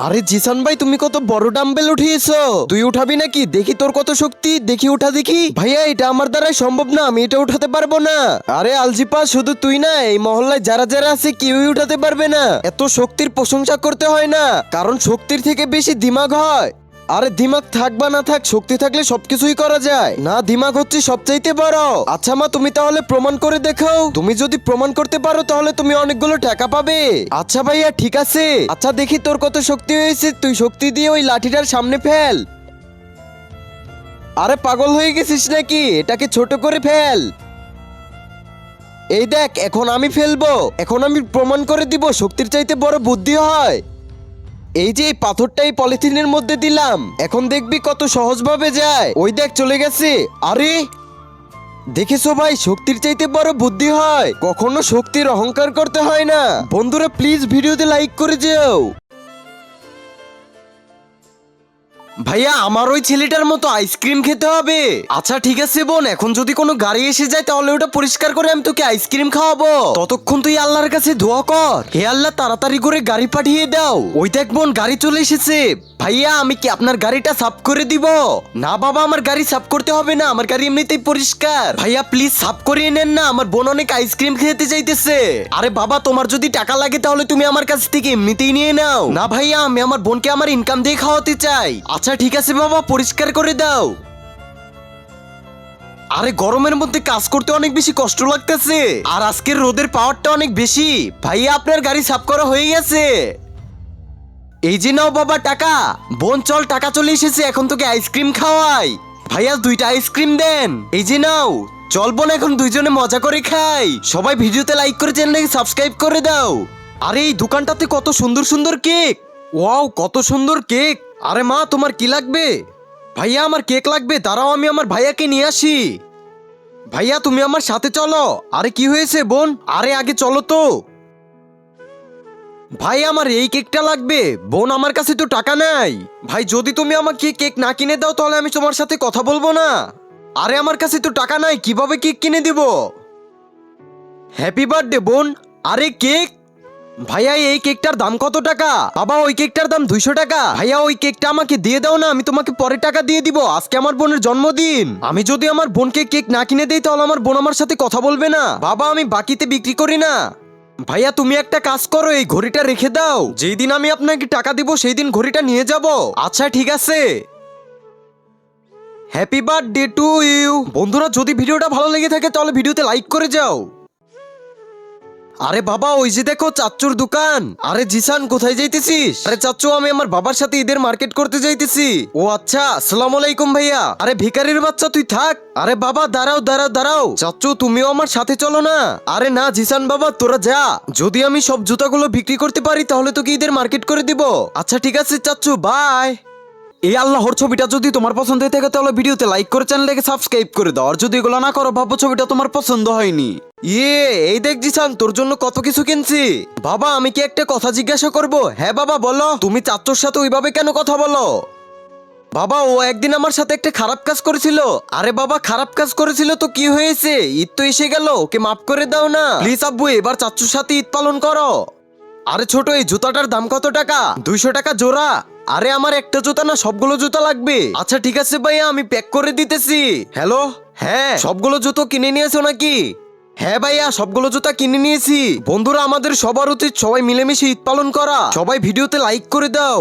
আরে জিসান ভাই, তুমি কত বড় ডাম্বেল উঠিয়েছো? তুই উঠাবি নাকি? দেখি তোর কত শক্তি, দেখি উঠা দেখি। ভাইয়া, এটা আমার দ্বারা সম্ভব না, আমি এটা উঠাতে পারবো না। আরে আলজিপা, শুধু তুই না, এই মহল্লায় যারা যারা আছে কেউই উঠাতে পারবে না। এত শক্তির প্রশংসা করতে হয় না, কারণ শক্তির থেকে বেশি দিমাগ হয়। আরে দিমাগ থাক বা না থাক, শক্তি থাকলে সবকিছুই করা যায়। না, দিমাগ হচ্ছে সবচাইতে বড়। আচ্ছা মা, তুমি তাহলে প্রমাণ করে দেখাও। তুমি যদি প্রমাণ করতে পারো তাহলে তুমি অনেকগুলো টাকা পাবে। আচ্ছা ভাইয়া, ঠিক আছে। আচ্ছা দেখি তোর কত শক্তি হয়েছে, তুই শক্তি দিয়ে ওই লাঠিটার সামনে ফেল। আরে পাগল হয়ে গেছিস নাকি? এটাকে ছোট করে ফেল। এই দেখ, এখন আমি ফেলবো। এখন আমি প্রমাণ করে দিব শক্তির চাইতে বড় বুদ্ধি হয়। এই যে এই পাথরটাই পলিথিনের মধ্যে দিলাম, এখন দেখবি কত সহজভাবে যায়। ওই দেখ, চলে গেছে। আরে দেখেছো ভাই, শক্তির চাইতে বড় বুদ্ধি হয়। কখনো শক্তির অহংকার করতে হয় না। বন্ধুরা প্লিজ ভিডিওতে লাইক করে যেও। ভাইয়া, আমার ওই ছেলেটার মতো আইসক্রিম খেতে হবে। আচ্ছা ঠিক আছে বোন, এখন যদি কোনো গাড়ি এসে যায় তাহলে ওটা পরিষ্কার করে আমি তোকে আইসক্রিম খাওয়াবো। ততক্ষণ তুই আল্লাহর কাছে দোয়া কর, হে আল্লাহ তাড়াতাড়ি করে গাড়ি পাঠিয়ে দাও। ওই দেখ বোন, গাড়ি চলে এসেছে। ভাইয়া, আমি কি আপনার গাড়িটা সাফ করে দিব? না বাবা, আমার গাড়ি সাফ করতে হবে না, আমার গাড়ি এমনিতেই পরিষ্কার। ভাইয়া প্লিজ সাফ করিয়ে নেন না, আমার বোন অনেক আইসক্রিম খেতে চাইতেছে। আরে বাবা, তোমার যদি টাকা লাগে তাহলে তুমি আমার কাছ থেকে এমনিতেই নিয়ে নাও। না ভাইয়া, আমি আমার বোনকে আমার ইনকাম দিয়ে খাওয়াতে চাই। আচ্ছা ঠিক আছে বাবা, পরিষ্কার করে দাও। আরে গরমের মধ্যে কাজ করতে অনেক বেশি কষ্ট লাগতেছে, আর আজকের রোদের পাওয়ারটা অনেক বেশি। ভাইয়া, আপনার গাড়ি সাফ করা হয়ে গেছে। এই যে নাও বাবা টাকা। বোন চল, টাকা চলে এসেছে, এখন তোকে আইসক্রিম খাওয়াই। ভাইয়া, 2টা আইসক্রিম দেন। এই যে নাও। চল বোন, এখন দুইজনে মজা করে খাই। সবাই ভিডিওতে লাইক করে চ্যানেলটাকে সাবস্ক্রাইব করে দাও। আরে এই দোকানটাতে কত সুন্দর সুন্দর কেক। ওয়াও, কত সুন্দর কেক। আরে মা, তোমার কি লাগবে? ভাইয়া, আমার কেক লাগবে, দাঁড়াও আমি আমার ভাইয়াকে নিয়ে আসি। ভাইয়া, তুমি আমার সাথে চলো। আরে কি হয়েছে বোন? আরে আগে চলো তো। ভাই, আমার এই কেকটা লাগবে। বোন, আমার কাছে তো টাকা নাই। ভাই, যদি তুমি আমাকে কেক না কিনে দাও তাহলে আমি তোমার সাথে কথা বলবো না। আরে আমার কাছে তো টাকা নাই, কিভাবে কেক কিনে দিব? হ্যাপি বার্থডে বোন। আরে কেক? ভাইয়া, এই কেকটার দাম কত টাকা? বাবা, ওই কেকটার দাম 200 টাকা। ভাইয়া, ওই কেকটা আমাকে দিয়ে দাও না, আমি তোমাকে পরে টাকা দিয়ে দিব। আজকে আমার বোনের জন্মদিন, আমি যদি আমার বোনকে কেক না কিনে দেই তাহলে আমার বোন আমার সাথে কথা বলবে না। বাবা, আমি বাকিতে বিক্রি করি না। ভাইয়া, তুমি একটা কাজ করো, এই ঘড়িটা রেখে দাও। যেই দিন আমি আপনাকে টাকা দিব সেই দিন ঘড়িটা নিয়ে যাব। আচ্ছা ঠিক আছে। Happy birthday to you. বন্ধুরা, যদি ভিডিওটা ভালো লেগে থাকে তাহলে ভিডিওতে লাইক করে যাও। আরে বাবা, ওই যে দেখো চাচ্চুর দোকান। আরে জিসান, কোথায় যাইতেছিস? আরে চাচ্চু, আমি আমার বাবার সাথে ঈদের মার্কেট করতে যাইতেছি। ও আচ্ছা, আসসালামু আলাইকুম ভাইয়া। আরে ভিখারির বাচ্চা, তুই থাক। আরে বাবা, দাঁড়াও দাঁড়াও দাঁড়াও। চাচ্চু, তুমিও আমার সাথে চলো না। আরে না জিসান বাবা, তোরা যা। যদি আমি সব জুতাগুলো বিক্রি করতে পারি তাহলে তোকে ঈদের মার্কেট করে দিব। আচ্ছা ঠিক আছে চাচ্চু, বাই। এই আল্লাহর ছবিটা যদি তোমার পছন্দ হয়ে থাকে তাহলে ভিডিওতে লাইক করে চ্যানেলটাকে সাবস্ক্রাইব করে দাও। আর যদি এগুলো না করো, ভাবো ছবিটা তোমার পছন্দ হয়নি। এই দেখ জিসান, তোর জন্য কত কিছু কিনছি। বাবা, আমি কি একটা কথা জিজ্ঞাসা করব? হ্যাঁ বাবা বলো। তুমি চাচ্চুর সাথে ওইভাবে কেন কথা বলো? বাবা, ও একদিন আমার সাথে একটা খারাপ কাজ করেছিল। আরে বাবা, খারাপ কাজ করেছিল তো কি হয়েছে? ঈদ তো এসে গেল, ওকে মাফ করে দাও না প্লিজ। আব্বু, এবার চাচ্চুর সাথে ঈদ পালন করো। আরে ছোট, এই জুতাটার দাম কত টাকা? 200 টাকা জোড়া। আরে আমার একটা জুতা না, সবগুলো জুতা লাগবে। আচ্ছা ঠিক আছে ভাইয়া, আমি প্যাক করে দিতেছি। হ্যালো, হ্যাঁ, সবগুলো জুতো কিনে নিয়েছো নাকি? হ্যাঁ ভাইয়া, সবগুলো জুতা কিনে নিয়েছি। বন্ধুরা, আমাদের সবার উচিত সবাই মিলেমিশে ঈদ পালন করা। সবাই ভিডিওতে লাইক করে দাও।